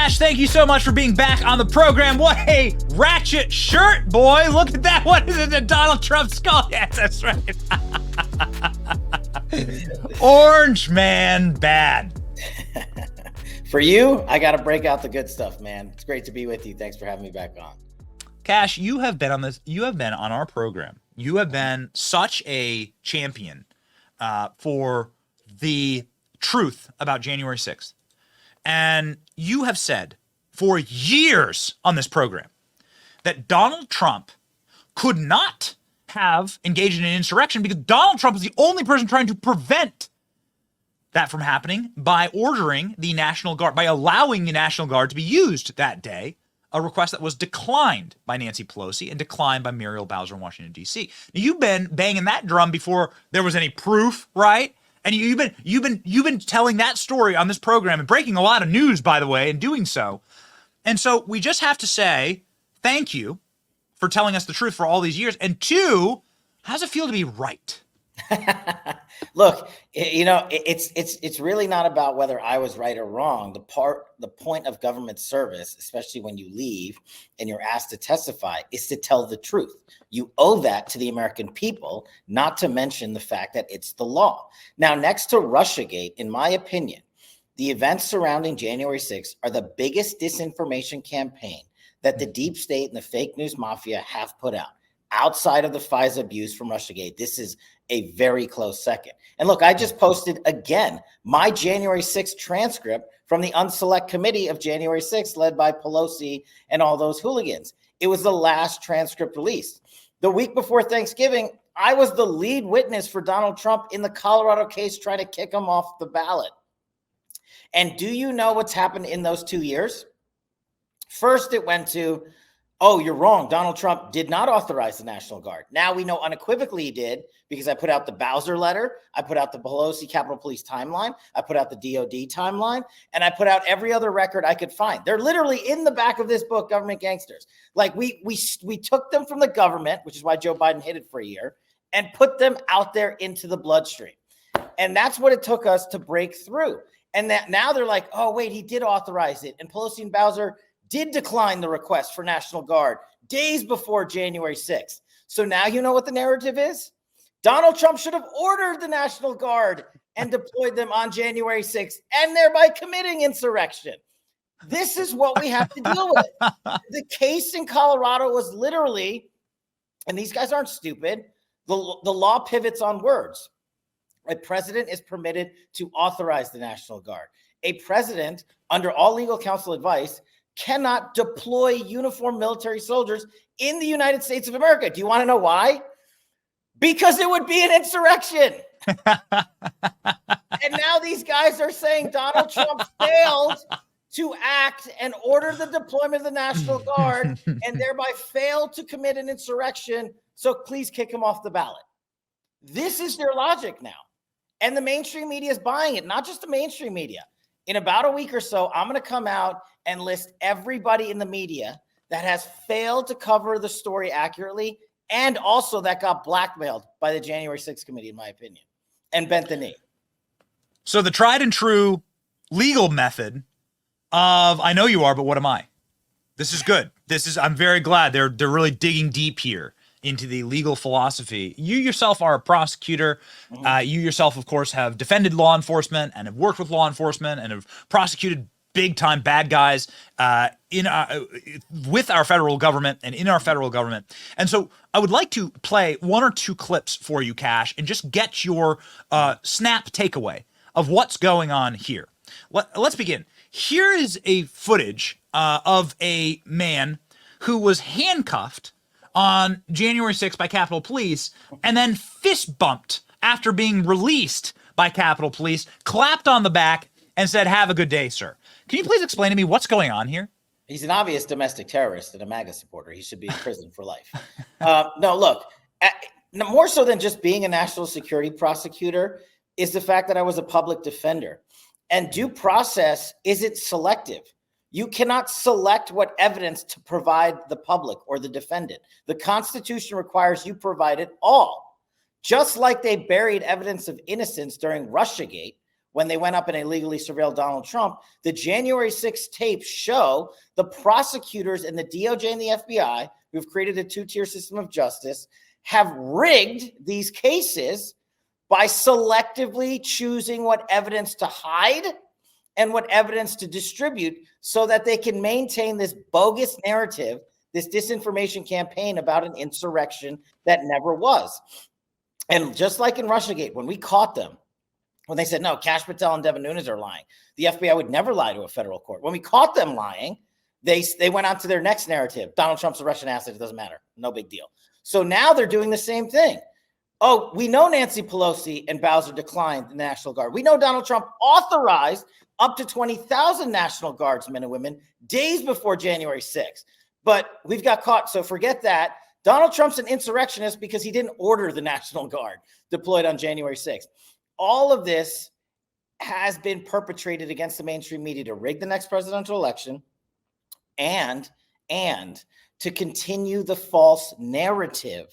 Kash, thank you so much for being back on the program. What a ratchet shirt, boy. Look at that. What is it? The Donald Trump skull. Yes, that's right. Orange man bad. For you, I got to break out the good stuff, man. It's great to be with you. Thanks for having me back on. Kash, you have been on this. You have been on our program. You have been such a champion for the truth about January 6th. And you have said for years on this program that Donald Trump could not have engaged in an insurrection because Donald Trump is the only person trying to prevent that from happening by ordering the National Guard, by allowing the National Guard to be used that day, a request that was declined by Nancy Pelosi and declined by Muriel Bowser in Washington, D.C. You've been banging that drum before there was any proof, right? And you've been telling that story on this program and breaking a lot of news, by the way, in doing so. And so we just have to say thank you for telling us the truth for all these years. And two, how does it feel to be right? Look, it's really not about whether I was right or wrong. The point of government service, especially when you leave and you're asked to testify, is to tell the truth. You owe that to the American people, not to mention the fact that it's the law. Now, next to Russiagate, in my opinion, the events surrounding January 6th are the biggest disinformation campaign that the deep state and the fake news mafia have put out. Outside of the FISA abuse from Russiagate, this is a very close second. And look, I just posted again my January 6th transcript from the unselect committee of January 6th, led by Pelosi and all those hooligans. It was the last transcript released. The week before Thanksgiving, I was the lead witness for Donald Trump in the Colorado case trying to kick him off the ballot. And do you know what's happened in those 2 years? First, it went to, oh, you're wrong. Donald Trump did not authorize the National Guard. Now we know unequivocally he did because I put out the Bowser letter. I put out the Pelosi Capitol Police timeline. I put out the DOD timeline. And I put out every other record I could find. They're literally in the back of this book, Government Gangsters. Like we took them from the government, which is why Joe Biden hid it for a year, and put them out there into the bloodstream. And that's what it took us to break through. And that now they're like, oh, wait, he did authorize it. And Pelosi and Bowser did decline the request for National Guard days before January 6th. So now you know what the narrative is? Donald Trump should have ordered the National Guard and deployed them on January 6th and thereby committing insurrection. This is what we have to deal with. The case in Colorado was literally, and these guys aren't stupid, the law pivots on words. A president is permitted to authorize the National Guard. A president, under all legal counsel advice, cannot deploy uniformed military soldiers in the United States of America. Do you want to know why? Because it would be an insurrection. And now these guys are saying Donald Trump failed to act and order the deployment of the National Guard and thereby failed to commit an insurrection. So please kick him off the ballot. This is their logic now. And the mainstream media is buying it, not just the mainstream media. In about a week or so, I'm going to come out and list everybody in the media that has failed to cover the story accurately and also that got blackmailed by the January 6th committee, in my opinion, and bent the knee. So the tried and true legal method of, I know you are, but what am I? This is good. I'm very glad they're really digging deep here into the legal philosophy. You yourself are a prosecutor. You yourself, of course, have defended law enforcement and have worked with law enforcement and have prosecuted big-time bad guys with our federal government and in our federal government. And so I would like to play one or two clips for you, Kash, and just get your snap takeaway of what's going on here. Let's begin. Here is a footage of a man who was handcuffed on January 6th by Capitol Police and then fist bumped after being released by Capitol Police, clapped on the back and said, "Have a good day, sir." Can you please explain to me what's going on here? He's an obvious domestic terrorist and a MAGA supporter. He should be in prison for life. No, look, more so than just being a national security prosecutor is the fact that I was a public defender. And due process isn't selective. You cannot select what evidence to provide the public or the defendant. The Constitution requires you provide it all. Just like they buried evidence of innocence during Russiagate, when they went up and illegally surveilled Donald Trump, the January 6th tapes show the prosecutors and the DOJ and the FBI, who've created a two-tier system of justice, have rigged these cases by selectively choosing what evidence to hide and what evidence to distribute so that they can maintain this bogus narrative, this disinformation campaign about an insurrection that never was. And just like in Russiagate, when we caught them, when they said, no, Kash, Patel, and Devin Nunes are lying, the FBI would never lie to a federal court. When we caught them lying, they went on to their next narrative. Donald Trump's a Russian asset. It doesn't matter. No big deal. So now they're doing the same thing. Oh, we know Nancy Pelosi and Bowser declined the National Guard. We know Donald Trump authorized up to 20,000 National Guardsmen and women days before January 6th. But we've got caught. So forget that. Donald Trump's an insurrectionist because he didn't order the National Guard deployed on January 6th. All of this has been perpetrated against the mainstream media to rig the next presidential election and to continue the false narrative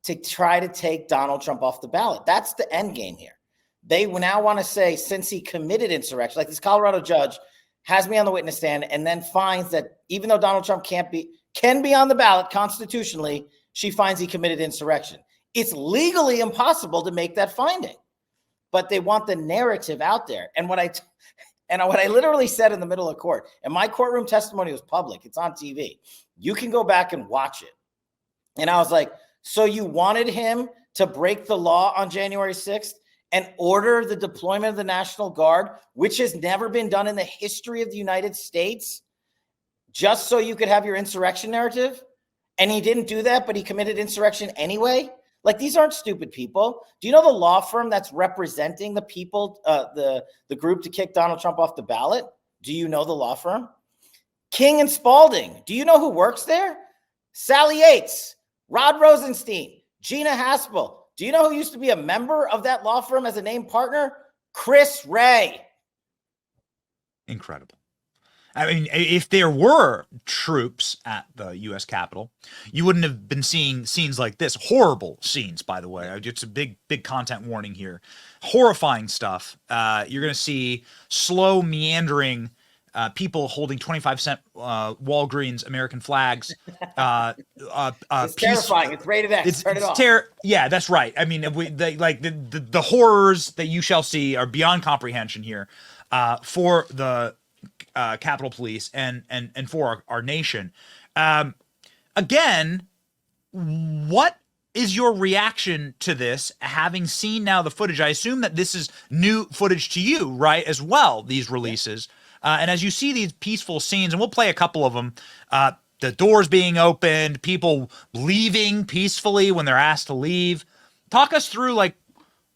to try to take Donald Trump off the ballot. That's the end game here. They now want to say, since he committed insurrection, like this Colorado judge has me on the witness stand and then finds that even though Donald Trump can be on the ballot constitutionally, she finds he committed insurrection. It's legally impossible to make that finding, but they want the narrative out there. And what I literally said in the middle of court, and my courtroom testimony was public, it's on TV. You can go back and watch it. And I was like, so you wanted him to break the law on January 6th and order the deployment of the National Guard, which has never been done in the history of the United States, just so you could have your insurrection narrative? And he didn't do that, but he committed insurrection anyway? Like, these aren't stupid people. Do you know the law firm that's representing the people, the group to kick Donald Trump off the ballot? Do you know the law firm? King and Spalding. Do you know who works there? Sally Yates, Rod Rosenstein, Gina Haspel. Do you know who used to be a member of that law firm as a named partner? Chris Wray. Incredible. I mean, if there were troops at the U.S. Capitol, you wouldn't have been seeing scenes like this. Horrible scenes, by the way. It's a big content warning here. Horrifying stuff. You're going to see slow, meandering people holding 25-cent Walgreens American flags. It's terrifying. It's rated X. Turn it off. Yeah, that's right. I mean, the horrors that you shall see are beyond comprehension here for the Capitol Police and for our nation. Again, what is your reaction to this, having seen now the footage? I assume that this is new footage to you, right, as well, these releases. And as you see these peaceful scenes, and we'll play a couple of them, the doors being opened, people leaving peacefully when they're asked to leave. Talk us through, like,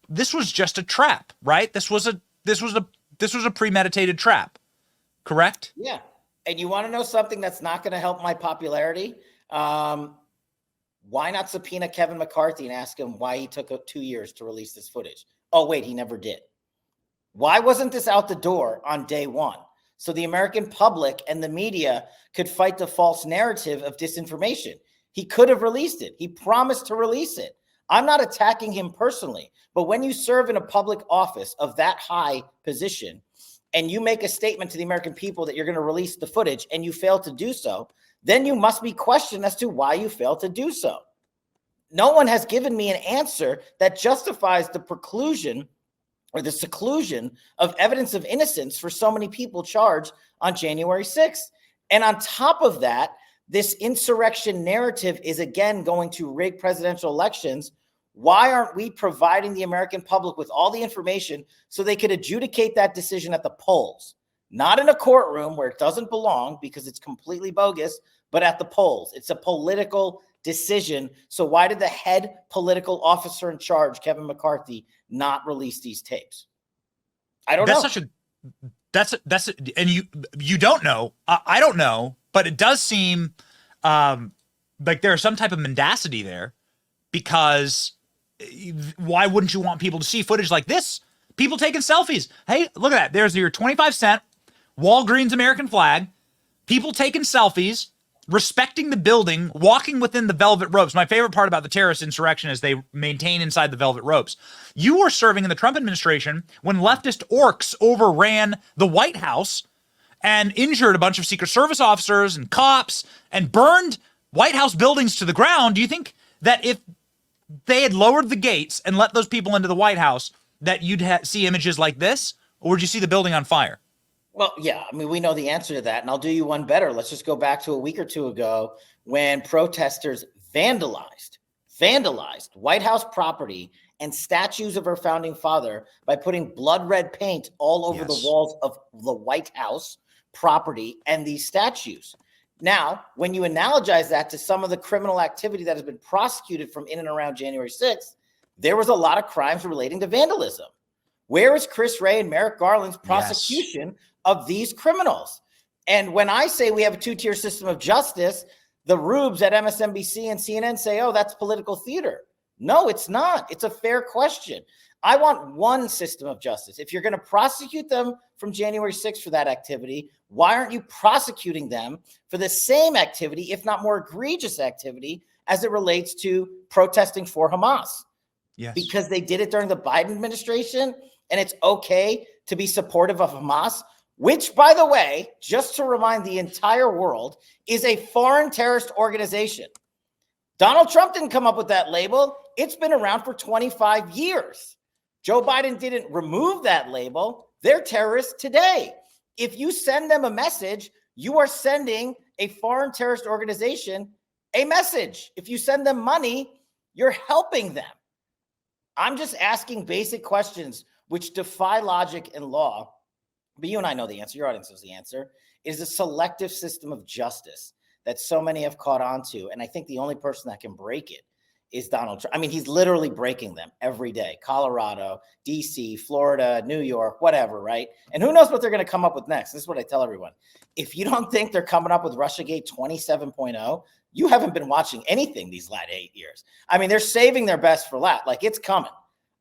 this was just a trap, right? This was a premeditated trap. Correct? Yeah. And you want to know something that's not going to help my popularity? Why not subpoena Kevin McCarthy and ask him why he took 2 years to release this footage? Oh, wait, he never did. Why wasn't this out the door on day one? So the American public and the media could fight the false narrative of disinformation. He could have released it. He promised to release it. I'm not attacking him personally, but when you serve in a public office of that high position, and you make a statement to the American people that you're going to release the footage and you fail to do so, then you must be questioned as to why you failed to do so. No one has given me an answer that justifies the preclusion or the seclusion of evidence of innocence for so many people charged on January 6th. And on top of that, this insurrection narrative is again going to rig presidential elections. Why aren't we providing the American public with all the information so they could adjudicate that decision at the polls? Not in a courtroom where it doesn't belong because it's completely bogus, but at the polls. It's a political decision. So why did the head political officer in charge, Kevin McCarthy, not release these tapes? I don't know. And you don't know. I don't know, but it does seem like there's some type of mendacity there, because why wouldn't you want people to see footage like this? People taking selfies. Hey, look at that. There's your 25-cent Walgreens American flag. People taking selfies respecting the building, walking within the velvet ropes. My favorite part about the terrorist insurrection is they maintain inside the velvet ropes. You were serving in the Trump administration when leftist orcs overran the White House and injured a bunch of Secret Service officers and cops and burned White House buildings to the ground. Do you think that if they had lowered the gates and let those people into the White House, that you'd see images like this? Or would you see the building on fire? Well, yeah, I mean, we know the answer to that, and I'll do you one better. Let's just go back to a week or two ago when protesters vandalized White House property and statues of our founding father by putting blood red paint all over the walls of the White House property and these statues. Now, when you analogize that to some of the criminal activity that has been prosecuted from in and around January 6th, there was a lot of crimes relating to vandalism. Where is Chris Wray and Merrick Garland's prosecution of these criminals? And when I say we have a two-tier system of justice, the rubes at MSNBC and CNN say, oh, that's political theater. No, it's not. It's a fair question. I want one system of justice. If you're going to prosecute them from January 6th for that activity, why aren't you prosecuting them for the same activity, if not more egregious activity, as it relates to protesting for Hamas? Yes. Because they did it during the Biden administration, and it's okay to be supportive of Hamas, which, by the way, just to remind the entire world, is a foreign terrorist organization. Donald Trump didn't come up with that label. It's been around for 25 years. Joe Biden didn't remove that label. They're terrorists today. If you send them a message, you are sending a foreign terrorist organization a message. If you send them money, you're helping them. I'm just asking basic questions which defy logic and law. But you and I know the answer. Your audience knows the answer. It is a selective system of justice that so many have caught on to. And I think the only person that can break it is Donald Trump. I mean, he's literally breaking them every day. Colorado, DC, Florida, New York, whatever, right? And who knows what they're going to come up with next. This is what I tell everyone. If you don't think they're coming up with Russiagate 27.0, you haven't been watching anything these last 8 years. I mean, they're saving their best for last. Like, it's coming.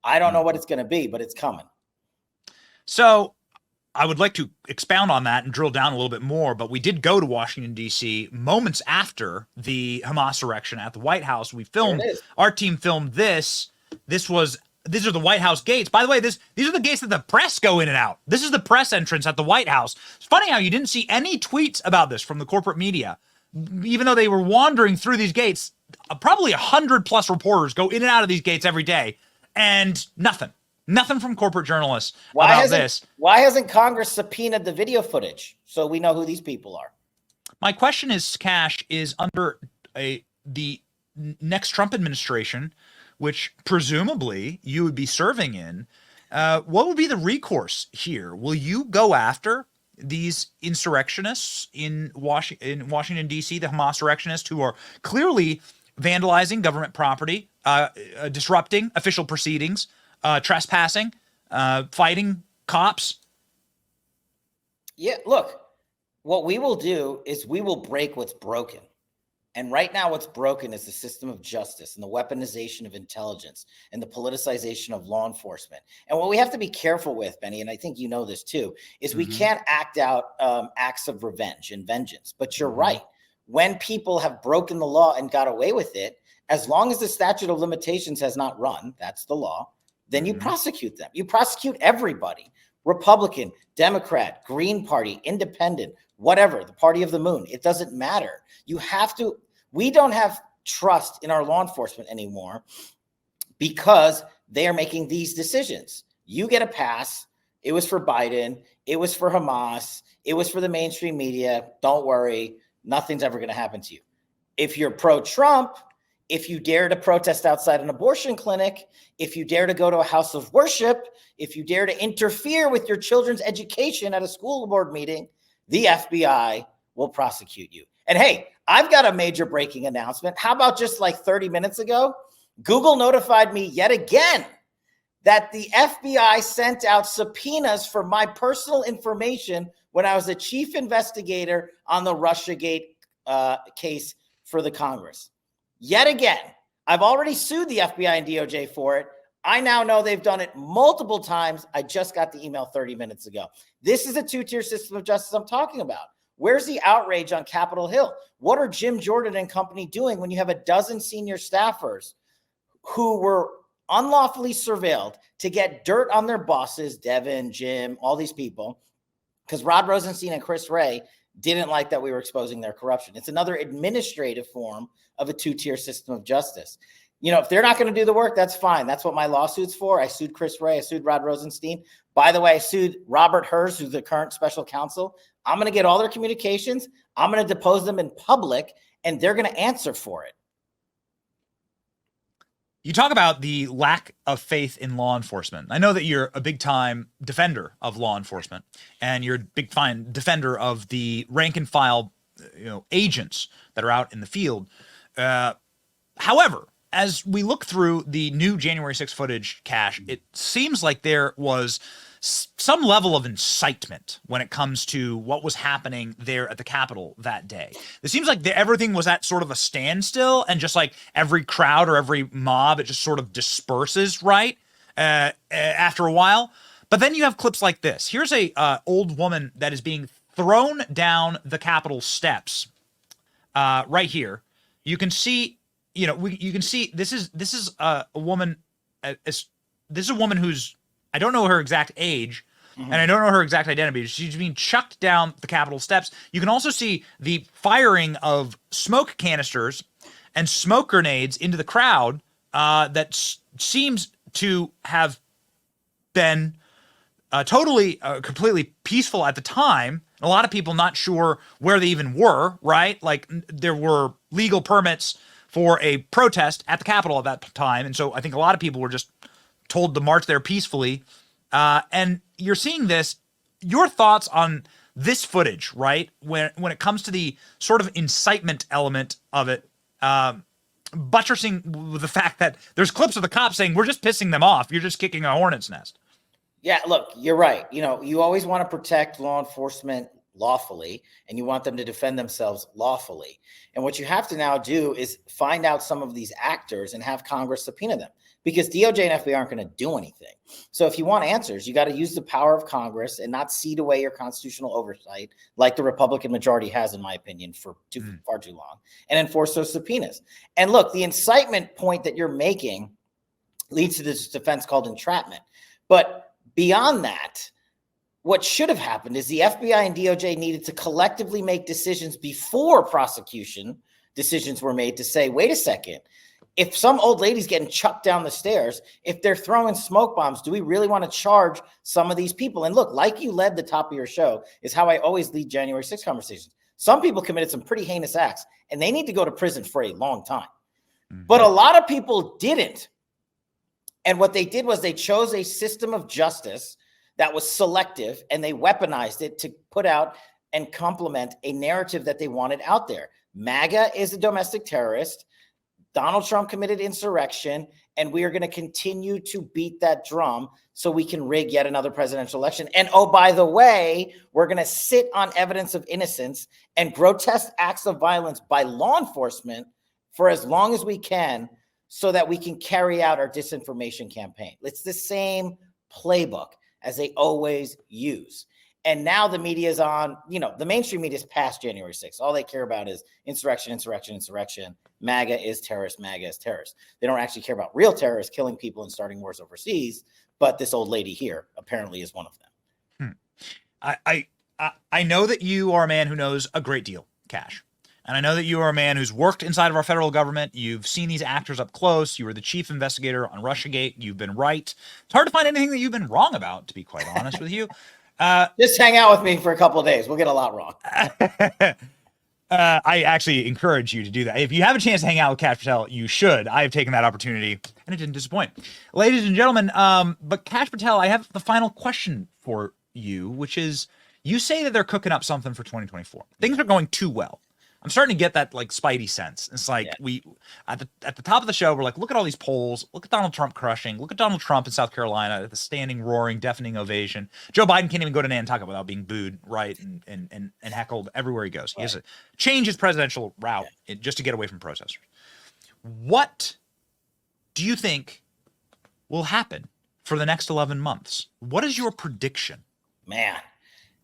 I don't know what it's going to be, but it's coming. So I would like to expound on that and drill down a little bit more, but we did go to Washington, D.C. moments after the Hamas insurrection at the White House. We filmed, our team filmed this. These are the White House gates. By the way, these are the gates that the press go in and out. This is the press entrance at the White House. It's funny how you didn't see any tweets about this from the corporate media. Even though they were wandering through these gates, probably 100+ reporters go in and out of these gates every day, and nothing from corporate journalists about this. Why hasn't Congress subpoenaed the video footage so we know who these people are? My question is, Kash, is under the next Trump administration, which presumably you would be serving in, what would be the recourse here? Will you go after these insurrectionists in Washington, D.C., the Hamas insurrectionists who are clearly vandalizing government property, disrupting official proceedings, trespassing, fighting cops? Yeah, look, what we will do is we will break what's broken. And right now what's broken is the system of justice and the weaponization of intelligence and the politicization of law enforcement. And what we have to be careful with, Benny, and I think you know this too, is we can't act out acts of revenge and vengeance. But you're right. When people have broken the law and got away with it, as long as the statute of limitations has not run, that's the law, then you prosecute them. You prosecute everybody. Republican, Democrat, Green Party, Independent, whatever, the party of the moon. It doesn't matter. You have to. We don't have trust in our law enforcement anymore because they are making these decisions. You get a pass. It was for Biden. It was for Hamas. It was for the mainstream media. Don't worry. Nothing's ever going to happen to you. If you're pro-Trump, if you dare to protest outside an abortion clinic, if you dare to go to a house of worship, if you dare to interfere with your children's education at a school board meeting, the FBI will prosecute you. And hey, I've got a major breaking announcement. How about just like 30 minutes ago? Google notified me yet again that the FBI sent out subpoenas for my personal information when I was the chief investigator on the Russiagate case for the Congress. Yet again, I've already sued the FBI and DOJ for it. I now know they've done it multiple times. I just got the email 30 minutes ago. This is a two-tier system of justice I'm talking about. Where's the outrage on Capitol Hill? What are Jim Jordan and company doing when you have a dozen senior staffers who were unlawfully surveilled to get dirt on their bosses, Devin, Jim, all these people, because Rod Rosenstein and Chris Wray didn't like that we were exposing their corruption. It's another administrative form of a two-tier system of justice. You know, if they're not going to do the work, that's fine. That's what my lawsuit's for. I sued Chris Wray. I sued Rod Rosenstein. By the way, I sued Robert Hers, who's the current special counsel. I'm going to get all their communications. I'm going to depose them in public, and they're going to answer for it. You talk about the lack of faith in law enforcement. I know that you're a big time defender of law enforcement, and you're a big fine defender of the rank and file, agents that are out in the field. However, as we look through the new January 6th footage, Kash, it seems like there was some level of incitement when it comes to what was happening there at the Capitol that day. It seems like everything was at sort of a standstill, and just like every crowd or every mob, it just sort of disperses, right? After a while. But then you have clips like this. Here's a old woman that is being thrown down the Capitol steps right here. You can see, you can see this is a woman. This is a woman who's, I don't know her exact age, and I don't know her exact identity. She's being chucked down the Capitol steps. You can also see the firing of smoke canisters and smoke grenades into the crowd that seems to have been completely peaceful at the time. A lot of people not sure where they even were, right? Like, there were legal permits for a protest at the Capitol at that time. And so I think a lot of people were just told to march there peacefully. And you're seeing this. Your thoughts on this footage, right? When it comes to the sort of incitement element of it, buttressing with the fact that there's clips of the cops saying, we're just pissing them off. You're just kicking a hornet's nest. Yeah, look, you're right. You always want to protect law enforcement lawfully, and you want them to defend themselves lawfully. And what you have to now do is find out some of these actors and have Congress subpoena them, because DOJ and FBI aren't going to do anything. So if you want answers, you got to use the power of Congress and not cede away your constitutional oversight, like the Republican majority has, in my opinion, for far too long, and enforce those subpoenas. And look, the incitement point that you're making leads to this defense called entrapment. But beyond that, what should have happened is the FBI and DOJ needed to collectively make decisions before prosecution decisions were made to say, wait a second, if some old lady's getting chucked down the stairs, if they're throwing smoke bombs, do we really want to charge some of these people? And look, like you led the top of your show, is how I always lead January 6th conversations. Some people committed some pretty heinous acts, and they need to go to prison for a long time. But a lot of people didn't. And what they did was they chose a system of justice that was selective, and they weaponized it to put out and complement a narrative that they wanted out there. MAGA is a domestic terrorist. Donald Trump committed insurrection, and we are going to continue to beat that drum so we can rig yet another presidential election. And oh, by the way, we're going to sit on evidence of innocence and grotesque acts of violence by law enforcement for as long as we can, so that we can carry out our disinformation campaign. It's the same playbook as they always use. And now the media is on, the mainstream media is past January 6th. All they care about is insurrection, insurrection, insurrection. MAGA is terrorist, MAGA is terrorist. They don't actually care about real terrorists killing people and starting wars overseas. But this old lady here apparently is one of them. I know that you are a man who knows a great deal, Kash. And I know that you are a man who's worked inside of our federal government. You've seen these actors up close. You were the chief investigator on Russiagate. You've been right. It's hard to find anything that you've been wrong about, to be quite honest with you. Just hang out with me for a couple of days. We'll get a lot wrong. I actually encourage you to do that. If you have a chance to hang out with Kash Patel, you should. I have taken that opportunity, and it didn't disappoint. Ladies and gentlemen, but Kash Patel, I have the final question for you, which is, you say that they're cooking up something for 2024. Things are going too well. I'm starting to get that like Spidey sense. It's like we at the top of the show, we're like, look at all these polls. Look at Donald Trump crushing. Look at Donald Trump in South Carolina at the standing, roaring, deafening ovation. Joe Biden can't even go to Nantucket without being booed, right, and heckled everywhere he goes. He has to change his presidential route just to get away from protesters. What do you think will happen for the next 11 months? What is your prediction? Man,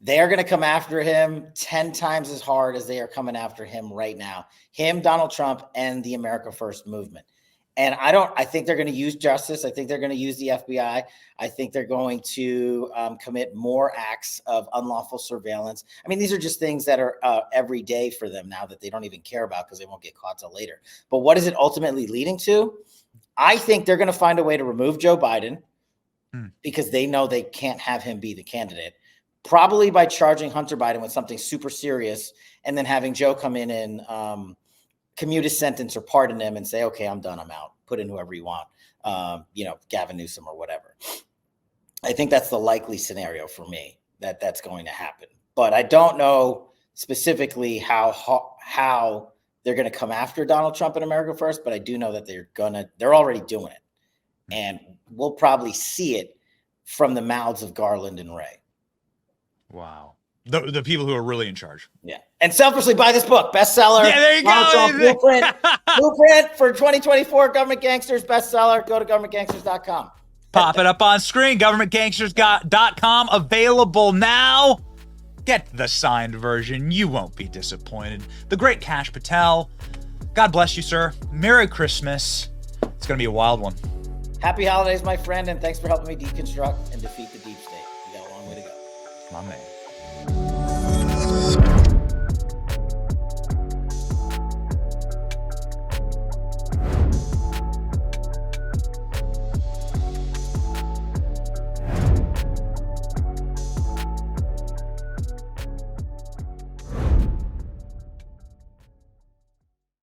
They are going to come after him 10 times as hard as they are coming after him right now. Him, Donald Trump, and the America First movement. And I think they're going to use justice. I think they're going to use the FBI. I think they're going to commit more acts of unlawful surveillance. I mean, these are just things that are every day for them now that they don't even care about because they won't get caught till later. But what is it ultimately leading to? I think they're going to find a way to remove Joe Biden because they know they can't have him be the candidate, probably by charging Hunter Biden with something super serious and then having Joe come in and commute his sentence or pardon him and say, okay, I'm done. I'm out. Put in whoever you want, Gavin Newsom or whatever. I think that's the likely scenario for me that's going to happen. But I don't know specifically how they're going to come after Donald Trump and America First, but I do know that they're already doing it. And we'll probably see it from the mouths of Garland and Wray. Wow. The people who are really in charge. Yeah. And selfishly buy this book, bestseller. Yeah, there you go. Trump Blueprint for 2024 Government Gangsters, bestseller. Go to governmentgangsters.com. Pop it up on screen. Governmentgangsters.com. Available now. Get the signed version. You won't be disappointed. The great Kash Patel. God bless you, sir. Merry Christmas. It's going to be a wild one. Happy holidays, my friend, and thanks for helping me deconstruct and defeat the deep state. You got a long way to go. My man.